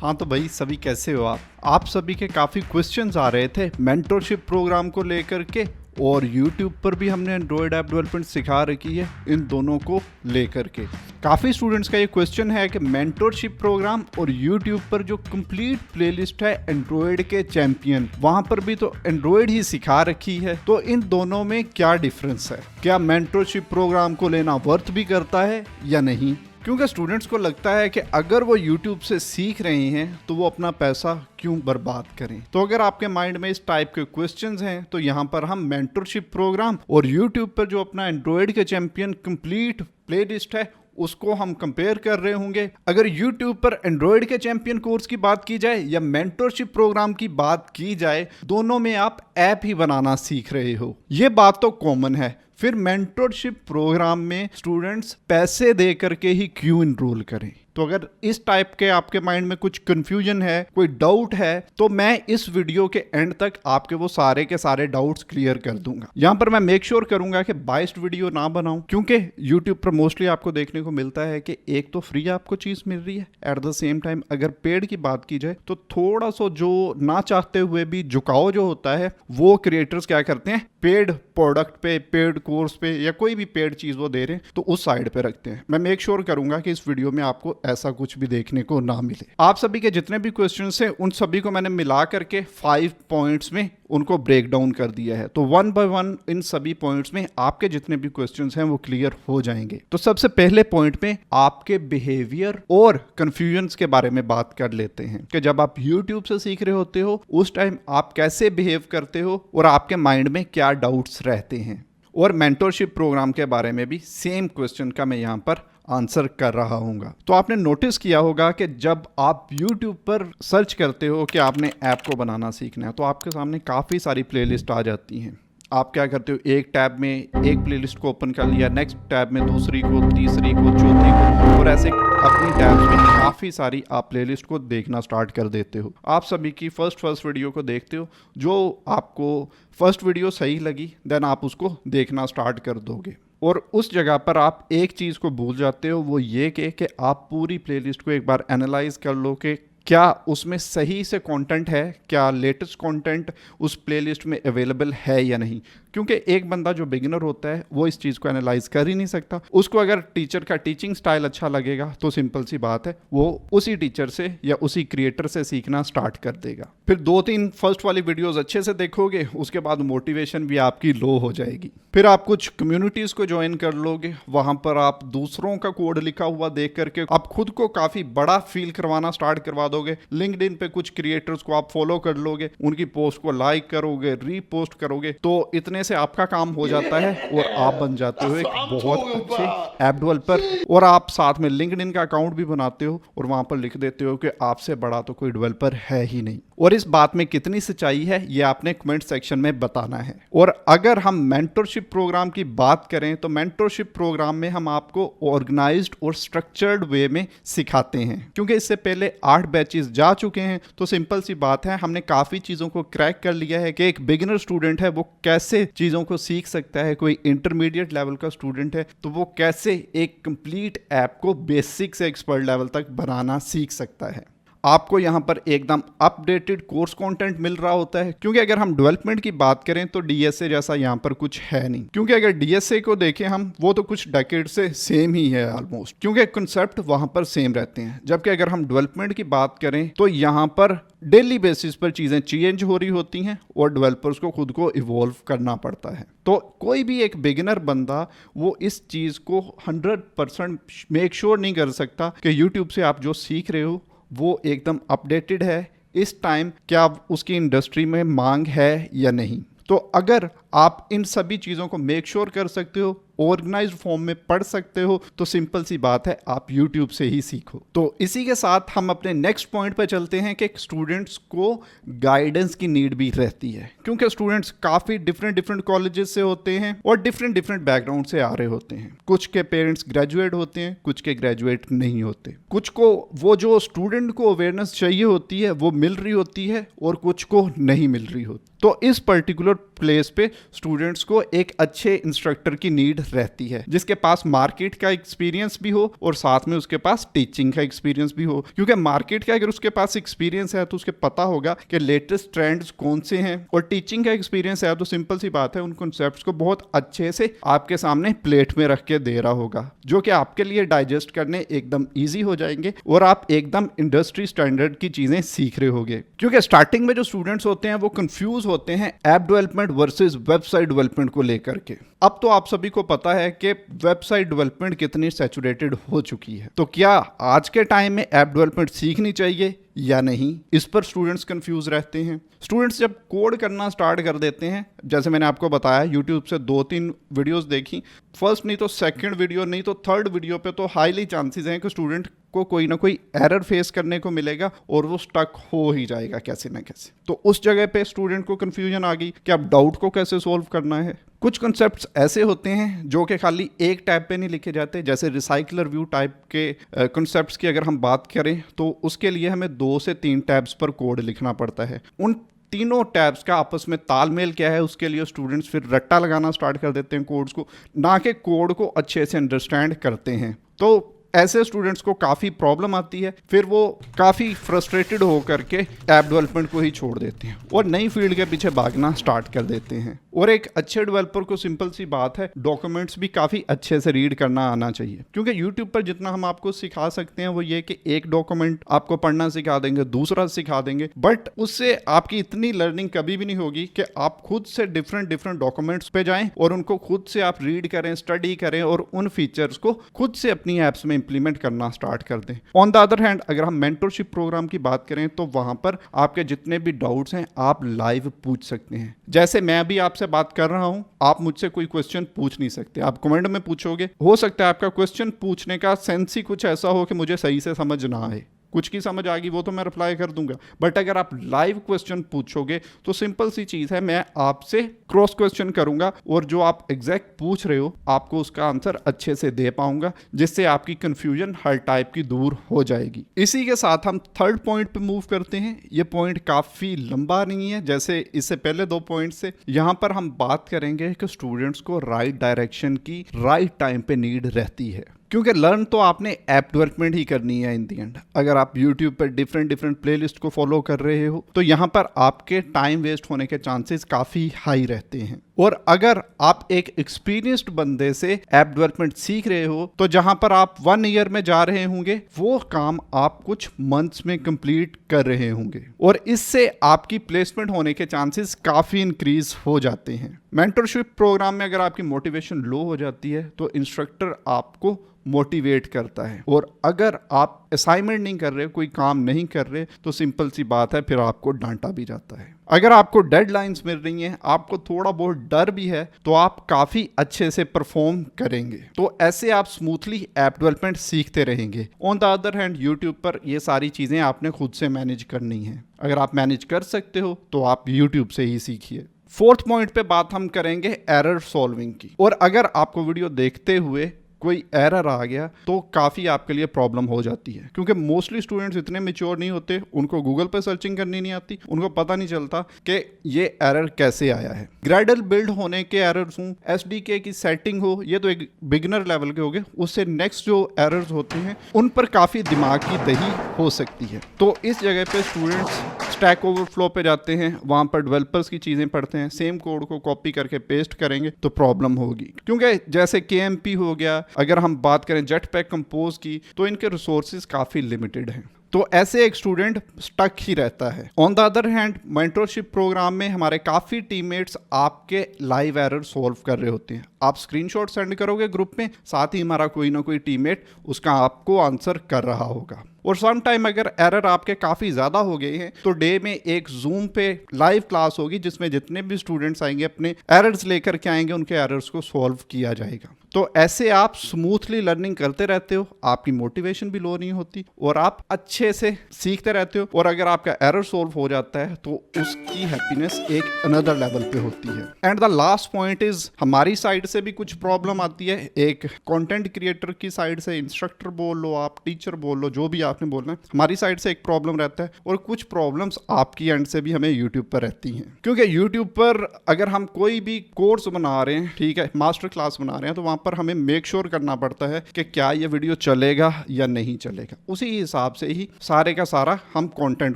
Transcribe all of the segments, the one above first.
हाँ तो भाई सभी कैसे हो आप सभी के काफ़ी क्वेश्चंस आ रहे थे मेंटरशिप प्रोग्राम को लेकर के, और YouTube पर भी हमने एंड्रॉयड ऐप डेवलपमेंट सिखा रखी है इन दोनों को लेकर के। काफ़ी स्टूडेंट्स का ये क्वेश्चन है कि मेंटरशिप प्रोग्राम और YouTube पर जो कंप्लीट प्लेलिस्ट है एंड्रॉयड के चैंपियन, वहाँ पर भी तो एंड्रॉयड ही सिखा रखी है, तो इन दोनों में क्या डिफरेंस है? क्या मेंटरशिप प्रोग्राम को लेना वर्थ भी करता है या नहीं? क्योंकि स्टूडेंट्स को लगता है कि अगर वो YouTube से सीख रहे हैं तो वो अपना पैसा क्यों बर्बाद करें। तो अगर आपके माइंड में इस टाइप के क्वेश्चंस हैं तो यहाँ पर हम मेंटरशिप प्रोग्राम और YouTube पर जो अपना एंड्रॉयड के चैंपियन कंप्लीट प्लेलिस्ट है उसको हम कंपेयर कर रहे होंगे। अगर YouTube पर एंड्रॉयड के चैंपियन कोर्स की बात की जाए या मेंटरशिप प्रोग्राम की बात की जाए, दोनों में आप ऐप ही बनाना सीख रहे हो, ये बात तो कॉमन है। फिर मेंटरशिप प्रोग्राम में स्टूडेंट्स पैसे दे करके ही क्यों इनरोल करें? तो अगर इस टाइप के आपके माइंड में कुछ कंफ्यूजन है, कोई डाउट है, तो मैं इस वीडियो के एंड तक आपके वो सारे के सारे डाउट्स क्लियर कर दूंगा। यहां पर मैं मेक श्योर करूंगा कि बाइस्ड वीडियो ना बनाऊं, क्योंकि YouTube पर मोस्टली आपको देखने को मिलता है कि एक तो फ्री आपको चीज मिल रही है, एट द सेम टाइम अगर पेड की बात की जाए तो थोड़ा सा जो ना चाहते हुए भी झुकाव जो होता है वो क्रिएटर्स क्या करते हैं, पेड प्रोडक्ट पे, पेड कोर्स पे या कोई भी पेड चीज वो दे रहे हैं तो उस साइड पे रखते हैं। मैं मेक श्योर करूंगा कि इस वीडियो में आपको ऐसा कुछ भी देखने को ना मिले। आप सभी के जितने भी क्वेश्चंस हैं उन सभी को मैंने मिला करके 5 पॉइंट्स में उनको ब्रेक डाउन कर दिया है, तो 1 बाय 1 इन सभी पॉइंट्स में आपके जितने भी क्वेश्चंस हैं वो क्लियर हो जाएंगे। तो सबसे पहले पॉइंट में आपके बिहेवियर और कंफ्यूजन्स के बारे में बात कर लेते हैं कि जब आप YouTube से सीख रहे होते हो उस टाइम आप कैसे बिहेव करते हो और आपके माइंड में क्या डाउट्स रहते हैं। और मेंटरशिप प्रोग्राम के बारे में भी सेम क्वेश्चन का मैं यहाँ पर आंसर कर रहा हूँगा। तो आपने नोटिस किया होगा कि जब आप YouTube पर सर्च करते हो कि आपने ऐप को बनाना सीखना है तो आपके सामने काफ़ी सारी प्लेलिस्ट आ जाती हैं। आप क्या करते हो, एक टैब में एक प्लेलिस्ट को ओपन कर लिया, नेक्स्ट टैब में दूसरी को, तीसरी को, चौथी को, और ऐसे अपनी टैब्स में काफ़ी सारी आप प्लेलिस्ट को देखना स्टार्ट कर देते हो। आप सभी की फर्स्ट वीडियो को देखते हो, जो आपको फर्स्ट वीडियो सही लगी देन आप उसको देखना स्टार्ट कर दोगे, और उस जगह पर आप एक चीज़ को भूल जाते हो, वो ये कि आप पूरी प्लेलिस्ट को एक बार एनालाइज कर लो कि क्या उसमें सही से कंटेंट है, क्या लेटेस्ट कंटेंट उस प्लेलिस्ट में अवेलेबल है या नहीं। क्योंकि एक बंदा जो बिगिनर होता है वो इस चीज़ को एनालाइज कर ही नहीं सकता। उसको अगर टीचर का टीचिंग स्टाइल अच्छा लगेगा तो सिंपल सी बात है वो उसी टीचर से या उसी क्रिएटर से सीखना स्टार्ट कर देगा। फिर 2-3 फर्स्ट वाली वीडियोस अच्छे से देखोगे, उसके बाद मोटिवेशन भी आपकी लो हो जाएगी। फिर आप कुछ कम्युनिटीज़ को ज्वाइन कर लोगे, वहाँ पर आप दूसरों का कोड लिखा हुआ देख करके आप खुद को काफ़ी बड़ा फील करवाना स्टार्ट करवा दोगे। लिंक्डइन पे कुछ क्रिएटर्स को आप फॉलो कर लोगे, उनकी पोस्ट को लाइक करोगे, रीपोस्ट करोगे, तो इतने से आपका काम हो जाता है और आप बन जाते हो एक बहुत अच्छे ऐप डेवलपर। और आप साथ में लिंक्डइन का अकाउंट भी बनाते हो और वहां पर लिख देते हो कि आपसे बड़ा तो कोई डेवलपर है ही नहीं। और इस बात में कितनी सच्चाई है ये आपने कमेंट सेक्शन में बताना है। और अगर हम मेंटरशिप प्रोग्राम की बात करें तो मेंटरशिप प्रोग्राम में हम आपको ऑर्गेनाइज्ड और स्ट्रक्चर्ड वे में सिखाते हैं, क्योंकि इससे पहले 8 बैचेस जा चुके हैं। तो सिंपल सी बात है, हमने काफ़ी चीज़ों को क्रैक कर लिया है कि एक बिगिनर स्टूडेंट है वो कैसे चीज़ों को सीख सकता है, कोई इंटरमीडिएट लेवल का स्टूडेंट है तो वो कैसे एक कंप्लीट ऐप को बेसिक से एक्सपर्ट लेवल तक बनाना सीख सकता है। आपको यहाँ पर एकदम अपडेटेड कोर्स कंटेंट मिल रहा होता है, क्योंकि अगर हम डेवलपमेंट की बात करें तो डीएसए जैसा यहाँ पर कुछ है नहीं। क्योंकि अगर डीएसए को देखें हम, वो तो कुछ डेकेड से सेम ही है ऑलमोस्ट, क्योंकि कंसेप्ट वहाँ पर सेम रहते हैं। जबकि अगर हम डेवलपमेंट की बात करें तो यहाँ पर डेली बेसिस पर चीज़ें चेंज हो रही होती हैं और डेवलपर्स को खुद को इवॉल्व करना पड़ता है। तो कोई भी एक बिगिनर बंदा वो इस चीज़ को 100% मेक श्योर नहीं कर सकता कि यूट्यूब से आप जो सीख रहे हो वो एकदम अपडेटेड है इस टाइम, क्या उसकी इंडस्ट्री में मांग है या नहीं। तो अगर आप इन सभी चीज़ों को मेक श्योर कर सकते हो, ऑर्गेनाइज्ड फॉर्म में पढ़ सकते हो, तो सिंपल सी बात है आप YouTube से ही सीखो। तो इसी के साथ हम अपने नेक्स्ट पॉइंट पर चलते हैं कि स्टूडेंट्स को गाइडेंस की नीड भी रहती है, क्योंकि स्टूडेंट्स काफ़ी डिफरेंट कॉलेजेस से होते हैं और डिफरेंट बैकग्राउंड से आ रहे होते हैं। कुछ के पेरेंट्स ग्रेजुएट होते हैं, कुछ के ग्रेजुएट नहीं होते। कुछ को वो जो स्टूडेंट को अवेयरनेस चाहिए होती है वो मिल रही होती है और कुछ को नहीं मिल रही होती। तो इस पर्टिकुलर प्लेस पे स्टूडेंट्स को एक अच्छे इंस्ट्रक्टर की नीड रहती है, जिसके पास मार्केट का एक्सपीरियंस भी हो और साथ में उसके पास टीचिंग का एक्सपीरियंस भी हो। क्योंकि मार्केट का अगर उसके पास एक्सपीरियंस है तो उसके पता होगा कि लेटेस्ट ट्रेंड्स कौन से हैं, और टीचिंग का एक्सपीरियंस है तो सिंपल सी बात है उन कॉन्सेप्ट्स को बहुत अच्छे से आपके सामने प्लेट में रख के दे रहा होगा, जो कि आपके लिए डाइजेस्ट करने एकदम ईजी हो जाएंगे और आप एकदम इंडस्ट्री स्टैंडर्ड की चीजें सीख रहे होगे। क्योंकि स्टार्टिंग में जो स्टूडेंट्स होते हैं वो कंफ्यूज होते हैं app development versus website development को लेकर के। अब तो आप सभी को पता है कि वेबसाइट डेवलपमेंट कितनी सैचुरेटेड हो चुकी है, तो क्या आज के टाइम में ऐप डेवलपमेंट सीखनी चाहिए या नहीं, इस पर स्टूडेंट्स कंफ्यूज रहते हैं। स्टूडेंट्स जब कोड करना स्टार्ट कर देते हैं, जैसे मैंने आपको बताया यूट्यूब से 2-3 वीडियोस देखी, फर्स्ट नहीं तो सेकंड वीडियो नहीं तो थर्ड वीडियो पे तो हाईली चांसेस हैं कि स्टूडेंट को कोई ना कोई एरर फेस करने को मिलेगा और वो स्टक हो ही जाएगा कैसे ना कैसे। तो उस जगह पे स्टूडेंट को कंफ्यूजन आ गई कि अब डाउट को कैसे सोल्व करना है। कुछ कॉन्सेप्ट्स ऐसे होते हैं जो कि खाली एक टैब पे नहीं लिखे जाते, जैसे रिसाइकलर व्यू टाइप के कॉन्सेप्ट्स की अगर हम बात करें तो उसके लिए हमें 2 से 3 टैब्स पर कोड लिखना पड़ता है। उन तीनों टैब्स का आपस में तालमेल क्या है उसके लिए स्टूडेंट्स फिर रट्टा लगाना स्टार्ट कर देते हैं कोड्स को, ना कि कोड को अच्छे से अंडरस्टैंड करते हैं। तो ऐसे स्टूडेंट्स को काफ़ी प्रॉब्लम आती है, फिर वो काफ़ी फ्रस्ट्रेटेड हो करके ऐप डेवलपमेंट को ही छोड़ देते हैं और नई फील्ड के पीछे भागना स्टार्ट कर देते हैं। और एक अच्छे डेवलपर को सिंपल सी बात है, डॉक्यूमेंट्स भी काफ़ी अच्छे से रीड करना आना चाहिए। क्योंकि यूट्यूब पर जितना हम आपको सिखा सकते हैं वो ये कि एक डॉक्यूमेंट आपको पढ़ना सिखा देंगे, दूसरा सिखा देंगे, बट उससे आपकी इतनी लर्निंग कभी भी नहीं होगी कि आप खुद से डिफरेंट डॉक्यूमेंट्स पे जाएं और उनको खुद से आप रीड करें, स्टडी करें और उन फीचर्स को खुद से अपनी ऐप्स में इंप्लीमेंट करना स्टार्ट कर दें। ऑन द अदर हैंड अगर हम मेंटरशिप प्रोग्राम की बात करें तो वहां पर आपके जितने भी डाउट्स हैं आप लाइव पूछ सकते हैं। जैसे मैं अभी आपसे बात कर रहा हूं, आप मुझसे कोई क्वेश्चन पूछ नहीं सकते, आप कमेंट में पूछोगे, हो सकता है आपका क्वेश्चन पूछने का सेंस ही कुछ ऐसा हो कि मुझे सही से समझ ना आए। कुछ की समझ आ गई वो तो मैं रिप्लाई कर दूंगा, बट अगर आप लाइव क्वेश्चन पूछोगे तो सिंपल सी चीज़ है, मैं आपसे क्रॉस क्वेश्चन करूंगा और जो आप एग्जैक्ट पूछ रहे हो आपको उसका आंसर अच्छे से दे पाऊंगा, जिससे आपकी कंफ्यूजन हर टाइप की दूर हो जाएगी। इसी के साथ हम थर्ड पॉइंट पे मूव करते हैं। ये पॉइंट काफ़ी लंबा नहीं है जैसे इससे पहले 2 पॉइंट से। यहाँ पर हम बात करेंगे कि स्टूडेंट्स को राइट डायरेक्शन की राइट टाइम पे नीड रहती है, क्योंकि लर्न तो आपने ऐप डेवलपमेंट ही करनी है इन दी एंड। अगर आप यूट्यूब पर डिफरेंट प्लेलिस्ट को फॉलो कर रहे हो तो यहाँ पर आपके टाइम वेस्ट होने के चांसेस काफ़ी हाई रहते हैं। और अगर आप एक एक्सपीरियंस्ड बंदे से ऐप डेवलपमेंट सीख रहे हो तो जहां पर आप 1 ईयर में जा रहे होंगे वो काम आप कुछ मंथ्स में कंप्लीट कर रहे होंगे और इससे आपकी प्लेसमेंट होने के चांसेस काफ़ी इंक्रीज हो जाते हैं। मेंटरशिप प्रोग्राम में अगर आपकी मोटिवेशन लो हो जाती है तो इंस्ट्रक्टर आपको मोटिवेट करता है, और अगर आप असाइनमेंट नहीं कर रहे, कोई काम नहीं कर रहे, तो सिंपल सी बात है फिर आपको डांटा भी जाता है। अगर आपको डेडलाइंस मिल रही हैं, आपको थोड़ा बहुत डर भी है, तो आप काफ़ी अच्छे से परफॉर्म करेंगे। तो ऐसे आप स्मूथली ऐप डेवलपमेंट सीखते रहेंगे। On the other hand YouTube पर ये सारी चीज़ें आपने खुद से मैनेज करनी है। अगर आप मैनेज कर सकते हो तो आप यूट्यूब से ही सीखिए। फोर्थ पॉइंट पे बात हम करेंगे एरर सॉल्विंग की। और अगर आपको वीडियो देखते हुए कोई एरर आ गया तो काफ़ी आपके लिए प्रॉब्लम हो जाती है, क्योंकि मोस्टली स्टूडेंट्स इतने मैच्योर नहीं होते, उनको गूगल पर सर्चिंग करनी नहीं आती, उनको पता नहीं चलता कि ये एरर कैसे आया है। ग्रेडल बिल्ड होने के एरर्स हों, एसडीके की सेटिंग हो, ये तो एक बिगिनर लेवल के हो गए। उससे नेक्स्ट जो एरर्स होते हैं उन पर काफ़ी दिमाग की दही हो सकती है। तो इस जगह पे स्टूडेंट्स स्टैक ओवरफ्लो पे जाते हैं, वहाँ पर डेवलपर्स की चीज़ें पढ़ते हैं, सेम कोड को कॉपी करके पेस्ट करेंगे तो प्रॉब्लम होगी। क्योंकि जैसे KMP हो गया, अगर हम बात करें जेटपैक कंपोज की, तो इनके रिसोर्सेज काफ़ी लिमिटेड हैं। तो ऐसे एक स्टूडेंट स्टक ही रहता है। On the other hand mentorship programme में हमारे काफ़ी टीममेट्स आपके लाइव एरर सॉल्व कर रहे होते हैं। आप स्क्रीनशॉट सेंड करोगे ग्रुप में, साथ ही हमारा कोई ना कोई टीममेट उसका आपको आंसर कर रहा होगा। और सम टाइम अगर एरर आपके काफ़ी ज़्यादा हो गए हैं तो डे में एक जूम पे लाइव क्लास होगी जिसमें जितने भी स्टूडेंट्स आएंगे अपने एरर्स लेकर के आएंगे, उनके एरर्स को सॉल्व किया जाएगा। तो ऐसे आप स्मूथली लर्निंग करते रहते हो, आपकी मोटिवेशन भी लो नहीं होती और आप अच्छे से सीखते रहते हो। और अगर आपका एरर सॉल्व हो जाता है तो उसकी हैप्पीनेस एक अनदर लेवल पे होती है। And the last point is, हमारी साइड से भी कुछ प्रॉब्लम आती है, एक कंटेंट क्रिएटर की साइड से, इंस्ट्रक्टर बोल लो, आप टीचर बोल लो, जो भी आपने बोलना है। हमारी साइड से एक प्रॉब्लम रहता है और कुछ प्रॉब्लम्स आपकी एंड से भी हमें यूट्यूब पर रहती हैं, क्योंकि यूट्यूब पर अगर हम कोई भी कोर्स बना रहे हैं, ठीक है, मास्टर क्लास बना रहे हैं, तो वहां पर हमें मेक श्योर करना पड़ता है कि क्या ये वीडियो चलेगा या नहीं चलेगा। उसी हिसाब से ही सारे का सारा हम कंटेंट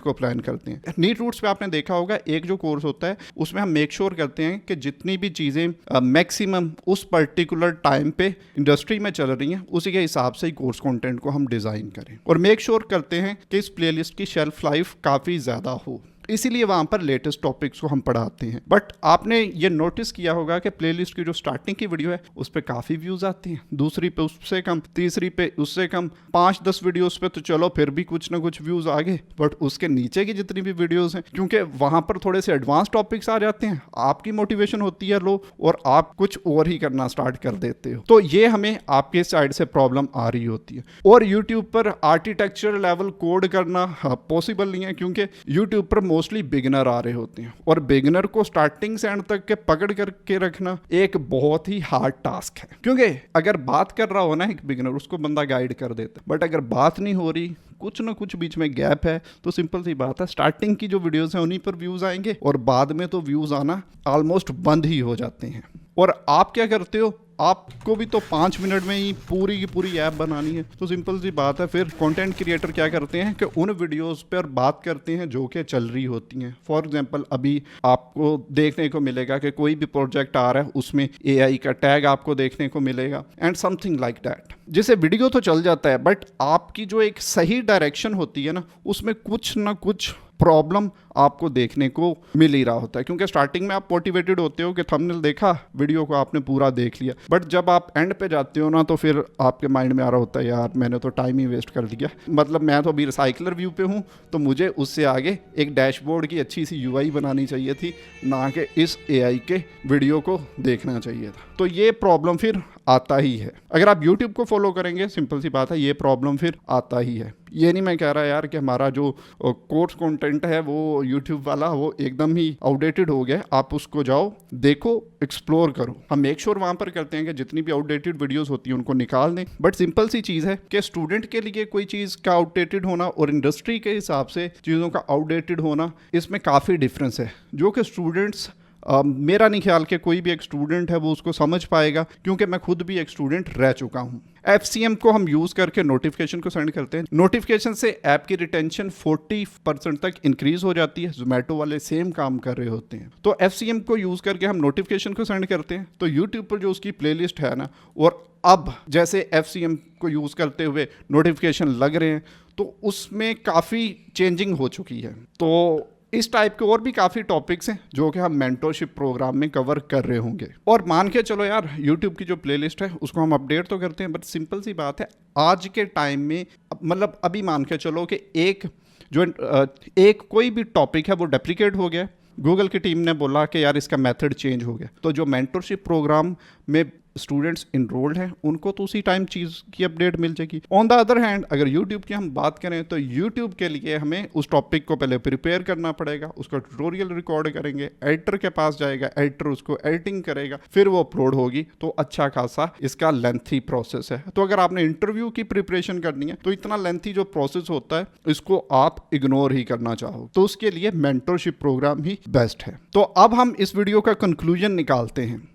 को प्लान करते हैं। नीट रूट्स पे आपने देखा होगा, एक जो कोर्स होता है उसमें हम मेक श्योर करते हैं कि जितनी भी चीज़ें मैक्सिमम उस पर्टिकुलर टाइम पे इंडस्ट्री में चल रही हैं, उसी के हिसाब से ही कोर्स कंटेंट को हम डिज़ाइन करें और मेक श्योर करते हैं कि इस प्लेलिस्ट की शेल्फ लाइफ काफ़ी ज़्यादा हो, इसीलिए वहाँ पर लेटेस्ट टॉपिक्स को हम पढ़ाते हैं। बट आपने ये नोटिस किया होगा कि प्लेलिस्ट की जो स्टार्टिंग की वीडियो है उस पर काफ़ी व्यूज़ आती हैं, दूसरी पे उससे कम, तीसरी पे उससे कम, 5-10 वीडियोस पे तो चलो फिर भी कुछ ना कुछ व्यूज़ आ गए, बट उसके नीचे की जितनी भी वीडियोस हैं, क्योंकि वहाँ पर थोड़े से एडवांस टॉपिक्स आ जाते हैं, आपकी मोटिवेशन होती है लो और आप कुछ और ही करना स्टार्ट कर देते हो, तो ये हमें आपके साइड से प्रॉब्लम आ रही होती है। और यूट्यूब पर आर्किटेक्चर लेवल कोड करना पॉसिबल नहीं है, क्योंकि यूट्यूब पर मोस्टली बिगिनर आ रहे होते हैं और बिगिनर को स्टार्टिंग से एंड तक के पकड़ करके रखना एक बहुत ही हार्ड टास्क है, क्योंकि अगर बात कर रहा हो ना एक बिगिनर, उसको बंदा गाइड कर देता है, बट अगर बात नहीं हो रही, कुछ ना कुछ बीच में गैप है, तो सिंपल सी बात है, स्टार्टिंग की जो वीडियोस हैं उन्हीं पर व्यूज आएंगे और बाद में तो व्यूज आना ऑलमोस्ट बंद ही हो जाते हैं। और आप क्या करते हो, आपको भी तो 5 मिनट में ही पूरी की पूरी ऐप बनानी है, तो सिंपल सी बात है, फिर कंटेंट क्रिएटर क्या करते हैं कि उन वीडियोस पर बात करते हैं जो कि चल रही होती हैं। फॉर एग्जांपल अभी आपको देखने को मिलेगा कि कोई भी प्रोजेक्ट आ रहा है, उसमें AI का टैग आपको देखने को मिलेगा एंड समथिंग लाइक दैट, जिसे वीडियो तो चल जाता है, बट आपकी जो एक सही डायरेक्शन होती है ना, उसमें कुछ ना कुछ प्रॉब्लम आपको देखने को मिल ही रहा होता है, क्योंकि स्टार्टिंग में आप मोटिवेटेड होते हो कि थंबनेल देखा, वीडियो को आपने पूरा देख लिया, बट जब आप एंड पे जाते हो ना, तो फिर आपके माइंड में आ रहा होता है, यार मैंने तो टाइम ही वेस्ट कर दिया, मतलब मैं तो अभी रिसाइकलर व्यू पे हूँ, तो मुझे उससे आगे एक डैशबोर्ड की अच्छी सी UI बनानी चाहिए थी, ना कि इस AI के वीडियो को देखना चाहिए था। तो ये प्रॉब्लम फिर आता ही है। अगर आप YouTube को फॉलो करेंगे, सिंपल सी बात है, ये प्रॉब्लम फिर आता ही है। ये नहीं मैं कह रहा यार कि हमारा जो कोर्स कंटेंट है वो YouTube वाला वो एकदम ही आउटडेटेड हो गया, आप उसको जाओ, देखो, एक्सप्लोर करो। हम मेक श्योर वहाँ पर करते हैं कि जितनी भी आउटडेटेड वीडियोस होती हैं उनको निकाल दें, बट सिंपल सी चीज़ है कि स्टूडेंट के लिए कोई चीज़ का आउटडेटेड होना और इंडस्ट्री के हिसाब से चीज़ों का आउटडेटेड होना, इसमें काफ़ी डिफरेंस है, जो कि स्टूडेंट्स मेरा नहीं ख्याल कि कोई भी एक स्टूडेंट है वो उसको समझ पाएगा, क्योंकि मैं खुद भी एक स्टूडेंट रह चुका हूँ। FCM को हम यूज़ करके नोटिफिकेशन को सेंड करते हैं, नोटिफिकेशन से ऐप की रिटेंशन 40% तक इंक्रीज हो जाती है। जोमेटो वाले सेम काम कर रहे होते हैं, तो FCM को यूज़ करके हम नोटिफिकेशन को सेंड करते हैं, तो यूट्यूब पर जो उसकी प्लेलिस्ट है ना, और अब जैसे FCM को यूज़ करते हुए नोटिफिकेशन लग रहे हैं, तो उसमें काफ़ी चेंजिंग हो चुकी है। तो इस टाइप के और भी काफ़ी टॉपिक्स हैं जो कि हम मेंटरशिप प्रोग्राम में कवर कर रहे होंगे। और मान के चलो यार, यूट्यूब की जो प्लेलिस्ट है उसको हम अपडेट तो करते हैं, बट सिंपल सी बात है, आज के टाइम में मतलब अभी मान के चलो कि एक कोई भी टॉपिक है वो डेप्लीकेट हो गया, गूगल की टीम ने बोला कि यार इसका मेथड चेंज हो गया, तो जो मेंटरशिप प्रोग्राम में स्टूडेंट्स इनरोल्ड हैं उनको तो उसी टाइम चीज़ की अपडेट मिल जाएगी। ऑन द अदर हैंड अगर यूट्यूब की हम बात करें, तो यूट्यूब के लिए हमें उस टॉपिक को पहले प्रिपेयर करना पड़ेगा, उसका ट्यूटोरियल रिकॉर्ड करेंगे, एडिटर के पास जाएगा, एडिटर उसको एडिटिंग करेगा, फिर वो अपलोड होगी, तो अच्छा खासा इसका लेंथी प्रोसेस है। तो अगर आपने इंटरव्यू की प्रिपरेशन करनी है, तो इतना लेंथी जो प्रोसेस होता है इसको आप इग्नोर ही करना चाहो, तो उसके लिए मेंटरशिप प्रोग्राम ही बेस्ट है। तो अब हम इस वीडियो का कंक्लूजन निकालते हैं।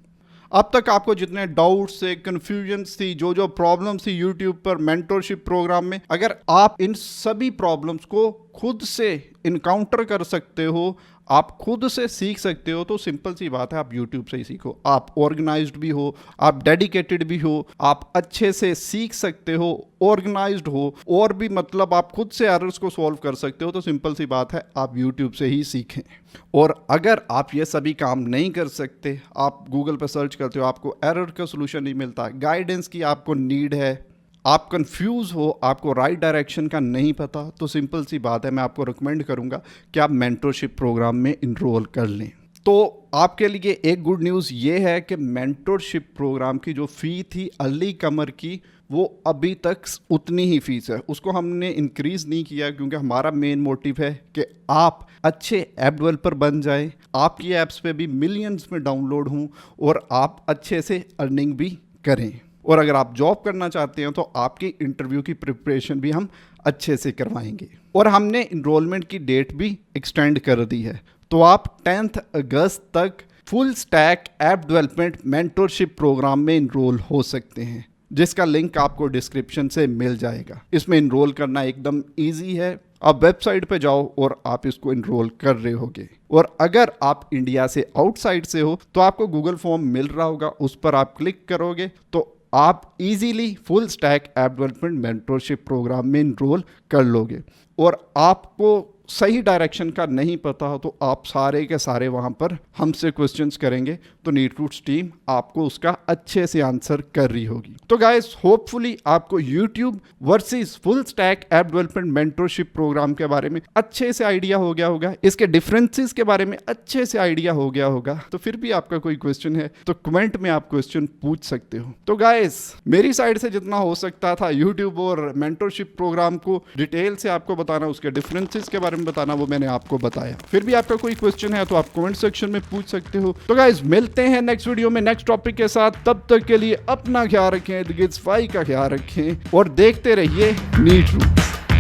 अब तक आपको जितने डाउट्स से कन्फ्यूजन थी, जो जो प्रॉब्लम्स थी यूट्यूब पर मेंटरशिप प्रोग्राम में, अगर आप इन सभी प्रॉब्लम्स को खुद से इनकाउंटर कर सकते हो, आप खुद से सीख सकते हो, तो सिंपल सी बात है, आप YouTube से ही सीखो। आप ऑर्गेनाइज्ड भी हो, आप डेडिकेटेड भी हो, आप अच्छे से सीख सकते हो, ऑर्गेनाइज्ड हो, और भी मतलब आप खुद से एरर्स को सॉल्व कर सकते हो, तो सिंपल सी बात है, आप YouTube से ही सीखें। और अगर आप ये सभी काम नहीं कर सकते, आप गूगल पर सर्च करते हो, आपको एरर का सोल्यूशन नहीं मिलता, गाइडेंस की आपको नीड है, आप कंफ्यूज हो, आपको राइट डायरेक्शन का नहीं पता, तो सिंपल सी बात है, मैं आपको रिकमेंड करूंगा कि आप मेंटरशिप प्रोग्राम में इनरोल कर लें। तो आपके लिए एक गुड न्यूज़ ये है कि मेंटरशिप प्रोग्राम की जो फ़ी थी अर्ली कमर की, वो अभी तक उतनी ही फीस है, उसको हमने इंक्रीज़ नहीं किया, क्योंकि हमारा मेन मोटिव है कि आप अच्छे ऐप डेवलपर बन जाएं, आपकी ऐप्स पे भी मिलियंस में डाउनलोड हों और आप अच्छे से अर्निंग भी करें। और अगर आप जॉब करना चाहते हैं, तो आपकी इंटरव्यू की प्रिपरेशन भी हम अच्छे से करवाएंगे। और हमने इनरोलमेंट की डेट भी एक्सटेंड कर दी है, तो आप 10 अगस्त तक full stack app development mentorship programme में इनरोल हो सकते हैं, जिसका लिंक आपको डिस्क्रिप्शन से मिल जाएगा। इसमें इनरोल करना एकदम ईजी है, आप वेबसाइट पे जाओ और आप इसको इनरोल कर रहे होगे। और अगर आप इंडिया से आउटसाइड से हो तो आपको गूगल फॉर्म मिल रहा होगा, उस पर आप क्लिक करोगे तो आप easily full stack app development mentorship programme में इनरोल कर लोगे। और आपको सही डायरेक्शन का नहीं पता हो तो आप सारे के सारे वहाँ पर हमसे क्वेश्चंस करेंगे, तो नीट रूट्स टीम आपको उसका अच्छे से आंसर कर रही होगी। तो गाइस, होपफुली आपको YouTube versus full stack app development mentorship programme के बारे में अच्छे से आइडिया हो गया होगा, इसके डिफरेंसेस के बारे में अच्छे से आइडिया हो गया होगा। तो फिर भी आपका कोई क्वेश्चन है तो कमेंट में आप क्वेश्चन पूछ सकते हो। तो गाइस, मेरी साइड से जितना हो सकता था यूट्यूब और मेंटरशिप प्रोग्राम को डिटेल से आपको बताना, उसके डिफरेंसेस के बारे में बताना, वो मैंने आपको बताया। फिर भी आपका कोई क्वेश्चन है तो आप कमेंट सेक्शन में पूछ सकते हो। तो गाइस, मिलते हैं नेक्स्ट वीडियो में नेक्स्ट टॉपिक के साथ। तब तक के लिए अपना ख्याल रखें, गिट्स फाई का ख्याल रखें और देखते रहिए नीट रूट्स।